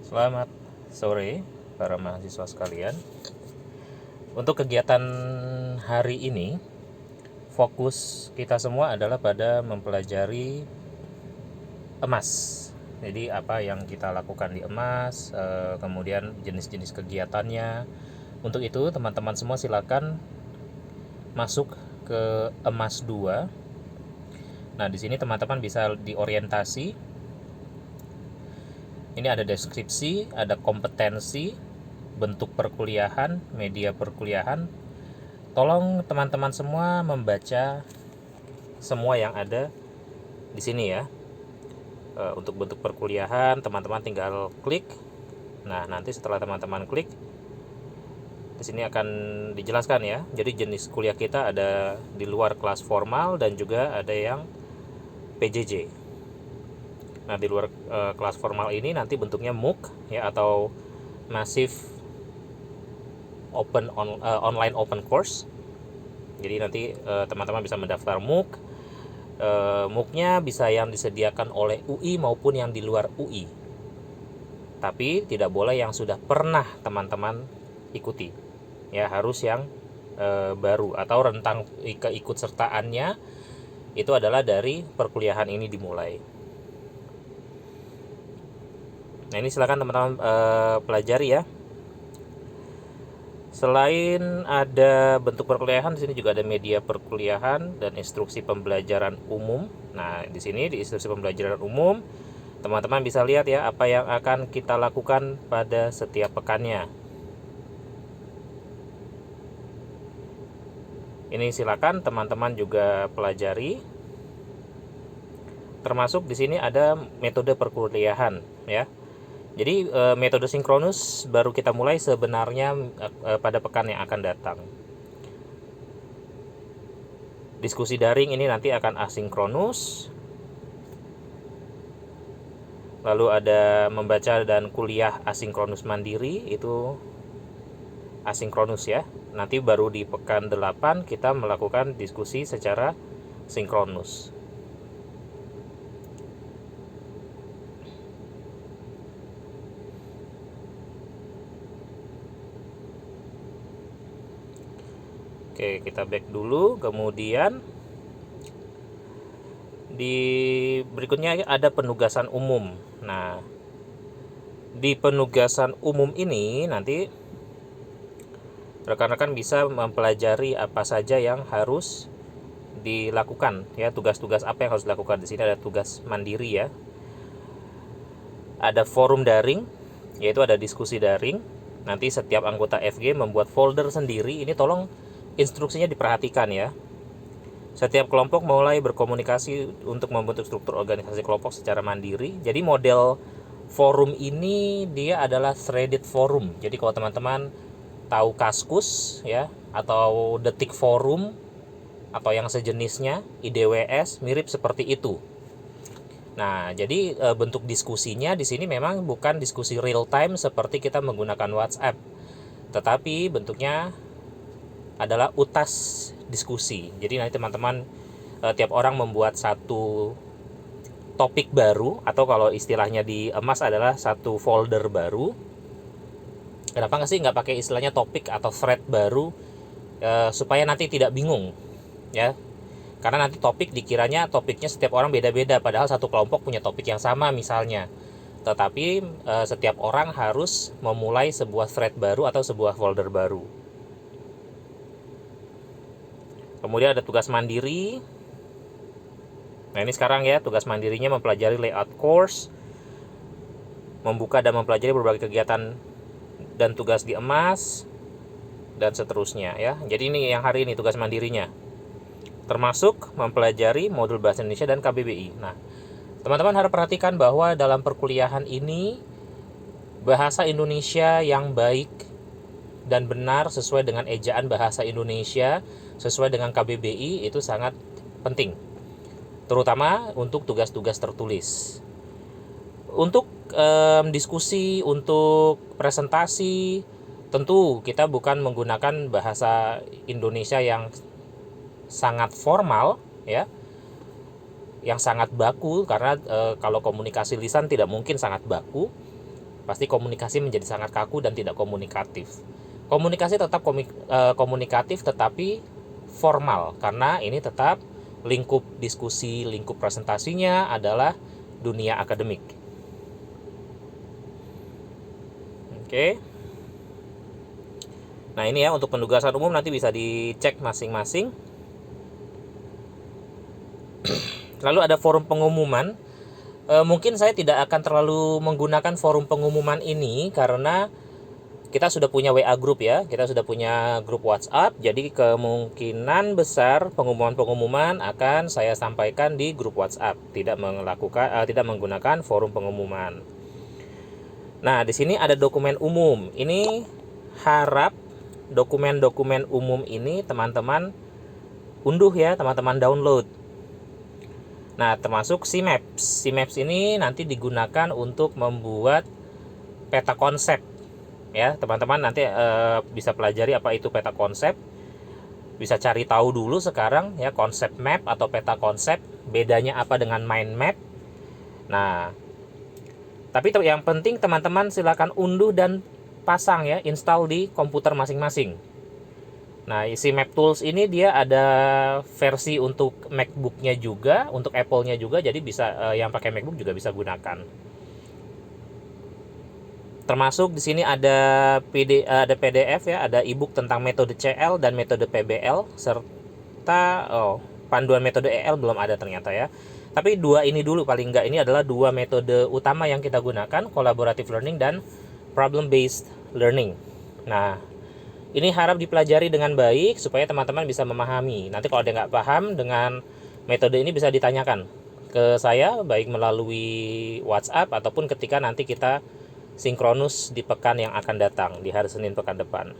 Selamat sore para mahasiswa sekalian. Untuk kegiatan hari ini, fokus kita semua adalah pada mempelajari emas. Jadi apa yang kita lakukan di emas, kemudian jenis-jenis kegiatannya. Untuk itu teman-teman semua silakan masuk ke emas 2. Nah, di sini teman-teman bisa diorientasi. Ini ada deskripsi, ada kompetensi, bentuk perkuliahan, media perkuliahan. Tolong teman-teman semua membaca semua yang ada di sini ya. Untuk bentuk perkuliahan, teman-teman tinggal klik. Nah, nanti setelah teman-teman klik, di sini akan dijelaskan ya. Jadi jenis kuliah kita ada di luar kelas formal dan juga ada yang PJJ. Nah, di luar kelas formal ini nanti bentuknya MOOC ya, atau Massive Online Open Course. Jadi nanti teman-teman bisa mendaftar MOOC. MOOC-nya bisa yang disediakan oleh UI maupun yang di luar UI. Tapi tidak boleh yang sudah pernah teman-teman ikuti. Ya, harus yang baru atau rentang keikutsertaannya itu adalah dari perkuliahan ini dimulai. Nah, ini silakan teman-teman pelajari ya. Selain ada bentuk perkuliahan, di sini juga ada media perkuliahan dan instruksi pembelajaran umum. Nah, di sini di instruksi pembelajaran umum, teman-teman bisa lihat ya apa yang akan kita lakukan pada setiap pekannya. Ini silakan teman-teman juga pelajari. Termasuk di sini ada metode perkuliahan ya. Jadi metode sinkronus baru kita mulai sebenarnya pada pekan yang akan datang. Diskusi daring ini nanti akan asinkronus. Lalu ada membaca dan kuliah asinkronus mandiri, itu asinkronus ya. Nanti baru di pekan 8 kita melakukan diskusi secara sinkronus. Oke, kita back dulu. Kemudian di berikutnya ada penugasan umum. Nah, di penugasan umum ini nanti rekan-rekan bisa mempelajari apa saja yang harus dilakukan ya, tugas-tugas apa yang harus dilakukan. Di sini ada tugas mandiri ya. Ada forum daring, yaitu ada diskusi daring. Nanti setiap anggota FG membuat folder sendiri. Ini tolong instruksinya diperhatikan ya. Setiap kelompok mulai berkomunikasi untuk membentuk struktur organisasi kelompok secara mandiri. Jadi model forum ini dia adalah threaded forum. Jadi kalau teman-teman tahu Kaskus ya, atau Detik Forum atau yang sejenisnya, IDWS mirip seperti itu. Nah, jadi bentuk diskusinya di sini memang bukan diskusi real time seperti kita menggunakan WhatsApp, tetapi bentuknya adalah utas diskusi. Jadi nanti teman-teman tiap orang membuat satu topik baru, atau kalau istilahnya di emas adalah satu folder baru. Kenapa nggak pakai istilahnya topik atau thread baru, supaya nanti tidak bingung ya. Karena nanti topik dikiranya topiknya setiap orang beda-beda, padahal satu kelompok punya topik yang sama misalnya. Tetapi setiap orang harus memulai sebuah thread baru atau sebuah folder baru. Kemudian ada tugas mandiri. Nah, ini sekarang ya, tugas mandirinya mempelajari layout course, membuka dan mempelajari berbagai kegiatan dan tugas di emas, dan seterusnya ya. Jadi ini yang hari ini tugas mandirinya, termasuk mempelajari modul bahasa Indonesia dan KBBI. Nah, teman-teman harus perhatikan bahwa dalam perkuliahan ini bahasa Indonesia yang baik dan benar sesuai dengan ejaan bahasa Indonesia, sesuai dengan KBBI itu sangat penting, terutama untuk tugas-tugas tertulis. Untuk diskusi, untuk presentasi, tentu kita bukan menggunakan bahasa Indonesia yang sangat formal ya, yang sangat baku, karena kalau komunikasi lisan tidak mungkin sangat baku. Pasti komunikasi menjadi sangat kaku dan tidak komunikatif. Komunikasi tetap komunikatif tetapi formal, karena ini tetap lingkup diskusi, lingkup presentasinya adalah dunia akademik. Oke. Nah, ini ya untuk penugasan umum nanti bisa dicek masing-masing. Lalu ada forum pengumuman. Mungkin saya tidak akan terlalu menggunakan forum pengumuman ini karena kita sudah punya WA group ya, kita sudah punya grup WhatsApp. Jadi kemungkinan besar pengumuman-pengumuman akan saya sampaikan di grup WhatsApp, tidak menggunakan forum pengumuman. Nah, di sini ada dokumen umum. Ini harap dokumen-dokumen umum ini teman-teman unduh ya, teman-teman download. Nah, termasuk CMAPS. CMAPS ini nanti digunakan untuk membuat peta konsep. Ya, teman-teman nanti bisa pelajari apa itu peta konsep. Bisa cari tahu dulu sekarang ya, konsep map atau peta konsep, bedanya apa dengan mind map. Nah, tapi yang penting teman-teman silakan unduh dan pasang ya, install di komputer masing-masing. Nah, isi Map Tools ini dia ada versi untuk MacBook-nya juga, untuk Apple-nya juga, jadi bisa yang pakai MacBook juga bisa gunakan. Termasuk di sini ada PDF ya, ada ebook tentang metode CL dan metode PBL serta panduan metode EL belum ada ternyata ya. Tapi dua ini dulu paling enggak, ini adalah dua metode utama yang kita gunakan, collaborative learning dan problem based learning. Nah, ini harap dipelajari dengan baik supaya teman-teman bisa memahami. Nanti kalau ada nggak paham dengan metode ini bisa ditanyakan ke saya, baik melalui WhatsApp ataupun ketika nanti kita sinkronus di pekan yang akan datang, di hari Senin pekan depan.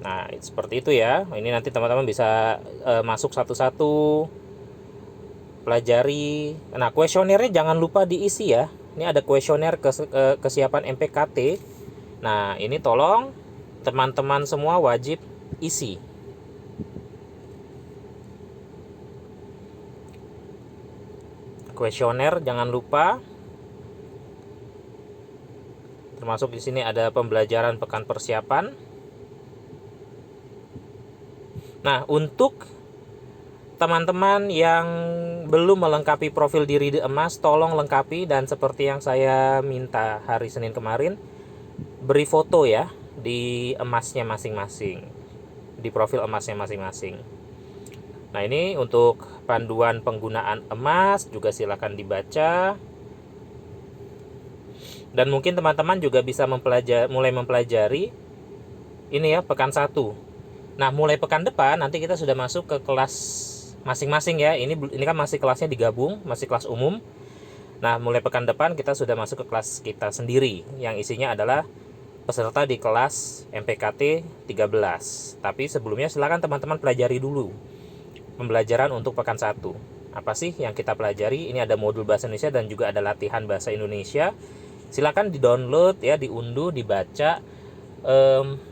Nah, seperti itu ya. Ini nanti teman-teman bisa masuk satu-satu, pelajari. Nah, kuesionernya jangan lupa diisi ya. Ini ada kuesioner kesiapan MPKT. Nah, ini tolong teman-teman semua wajib isi. Kuesioner jangan lupa. Termasuk di sini ada pembelajaran pekan persiapan. Nah, untuk teman-teman yang belum melengkapi profil diri di emas, tolong lengkapi, dan seperti yang saya minta hari Senin kemarin, beri foto ya di emasnya masing-masing, di profil emasnya masing-masing. Nah, ini untuk panduan penggunaan emas juga silakan dibaca. Dan mungkin teman-teman juga bisa mulai mempelajari ini ya, pekan 1. Nah, mulai pekan depan nanti kita sudah masuk ke kelas masing-masing ya. Ini kan masih kelasnya digabung, masih kelas umum. Nah, mulai pekan depan kita sudah masuk ke kelas kita sendiri yang isinya adalah peserta di kelas MPKT 13. Tapi sebelumnya silakan teman-teman pelajari dulu pembelajaran untuk pekan 1. Apa sih yang kita pelajari? Ini ada modul bahasa Indonesia dan juga ada latihan bahasa Indonesia. Silakan di-download ya, diunduh, dibaca.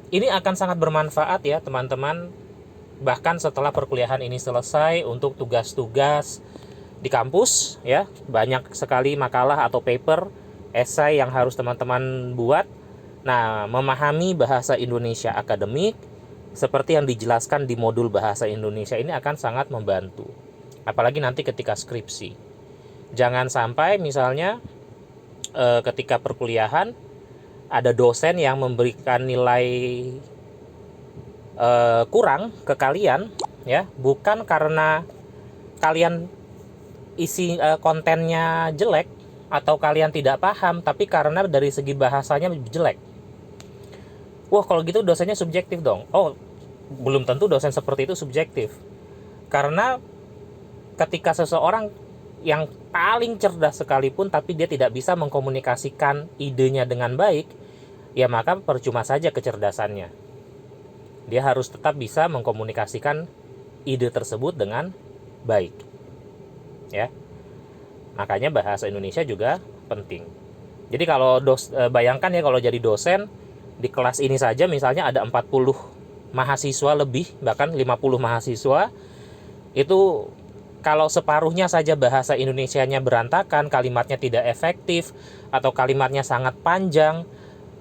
Ini akan sangat bermanfaat ya teman-teman, bahkan setelah perkuliahan ini selesai, untuk tugas-tugas di kampus ya. Banyak sekali makalah atau paper, esai yang harus teman-teman buat. Nah, memahami bahasa Indonesia akademik seperti yang dijelaskan di modul bahasa Indonesia ini akan sangat membantu. Apalagi nanti ketika skripsi. Jangan sampai misalnya ketika perkuliahan ada dosen yang memberikan nilai kurang ke kalian ya, bukan karena kalian isi kontennya jelek atau kalian tidak paham, tapi karena dari segi bahasanya jelek. Wah, kalau gitu dosennya subjektif dong. Oh, belum tentu dosen seperti itu subjektif. Karena ketika seseorang yang paling cerdas sekalipun tapi dia tidak bisa mengkomunikasikan idenya dengan baik, ya maka percuma saja kecerdasannya. Dia harus tetap bisa mengkomunikasikan ide tersebut dengan baik. Ya. Makanya bahasa Indonesia juga penting. Jadi kalau bayangkan ya, kalau jadi dosen di kelas ini saja misalnya ada 40 mahasiswa lebih, bahkan 50 mahasiswa, itu kalau separuhnya saja bahasa Indonesianya berantakan, kalimatnya tidak efektif, atau kalimatnya sangat panjang,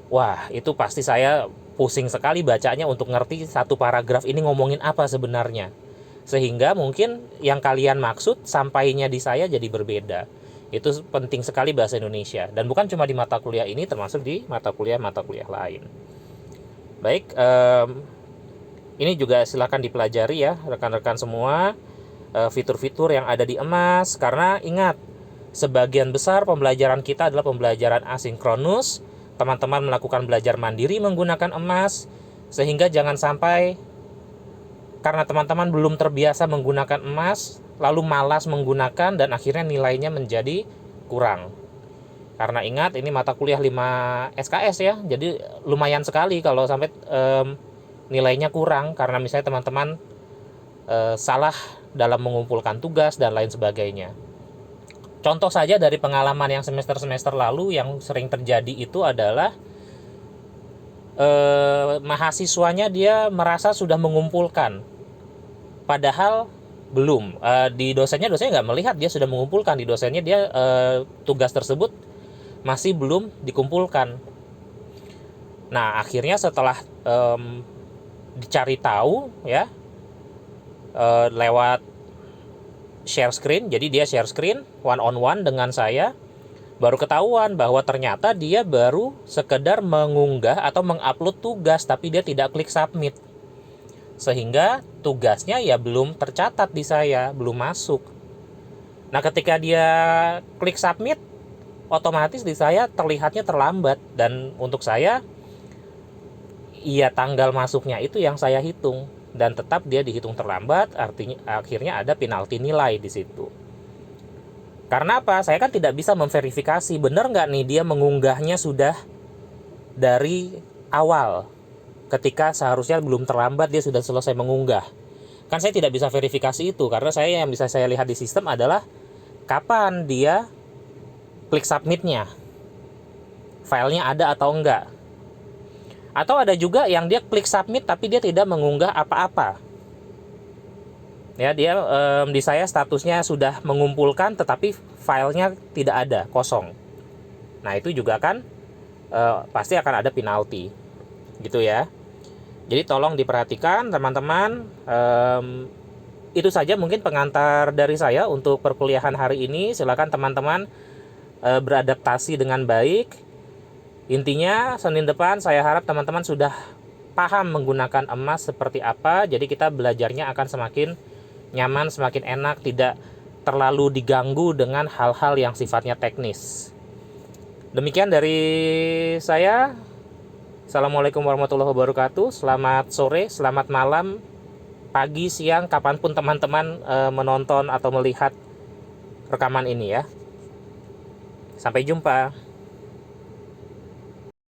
wah itu pasti saya pusing sekali bacanya untuk ngerti satu paragraf ini ngomongin apa sebenarnya. Sehingga mungkin yang kalian maksud sampainya di saya jadi berbeda. Itu penting sekali bahasa Indonesia. Dan bukan cuma di mata kuliah ini, termasuk di mata kuliah lain. Baik, ini juga silakan dipelajari ya rekan-rekan semua, fitur-fitur yang ada di emas. Karena ingat, sebagian besar pembelajaran kita adalah pembelajaran asinkronus. Teman-teman melakukan belajar mandiri menggunakan emas, sehingga jangan sampai karena teman-teman belum terbiasa menggunakan emas, lalu malas menggunakan dan akhirnya nilainya menjadi kurang. Karena ingat, ini mata kuliah 5 SKS ya, jadi lumayan sekali kalau sampai nilainya kurang karena misalnya teman-teman salah dalam mengumpulkan tugas dan lain sebagainya. Contoh saja dari pengalaman yang semester-semester lalu yang sering terjadi itu adalah mahasiswanya dia merasa sudah mengumpulkan, padahal belum. Di dosennya nggak melihat dia sudah mengumpulkan, di dosennya dia tugas tersebut masih belum dikumpulkan. Nah akhirnya setelah dicari tahu ya, lewat share screen, jadi dia share screen one on one dengan saya, baru ketahuan bahwa ternyata dia baru sekedar mengunggah atau mengupload tugas tapi dia tidak klik submit, sehingga tugasnya ya belum tercatat di saya, belum masuk. Nah ketika dia klik submit, otomatis di saya terlihatnya terlambat, dan untuk saya iya tanggal masuknya itu yang saya hitung, dan tetap dia dihitung terlambat, artinya akhirnya ada penalti nilai di situ. Karena apa? Saya kan tidak bisa memverifikasi benar nggak nih dia mengunggahnya sudah dari awal, ketika seharusnya belum terlambat dia sudah selesai mengunggah. Kan saya tidak bisa verifikasi itu, karena saya yang bisa saya lihat di sistem adalah kapan dia klik submitnya, filenya ada atau enggak. Atau ada juga yang dia klik submit tapi dia tidak mengunggah apa-apa. Ya, dia di saya statusnya sudah mengumpulkan tetapi filenya tidak ada, kosong. Nah, itu juga kan pasti akan ada penalti. Gitu ya. Jadi tolong diperhatikan teman-teman. Itu saja mungkin pengantar dari saya untuk perkuliahan hari ini. Silakan teman-teman beradaptasi dengan baik. Intinya Senin depan saya harap teman-teman sudah paham menggunakan emas seperti apa. Jadi kita belajarnya akan semakin nyaman, semakin enak, tidak terlalu diganggu dengan hal-hal yang sifatnya teknis. Demikian dari saya. Assalamualaikum warahmatullahi wabarakatuh. Selamat sore, selamat malam, pagi, siang, kapanpun teman-teman menonton atau melihat rekaman ini ya. Sampai jumpa.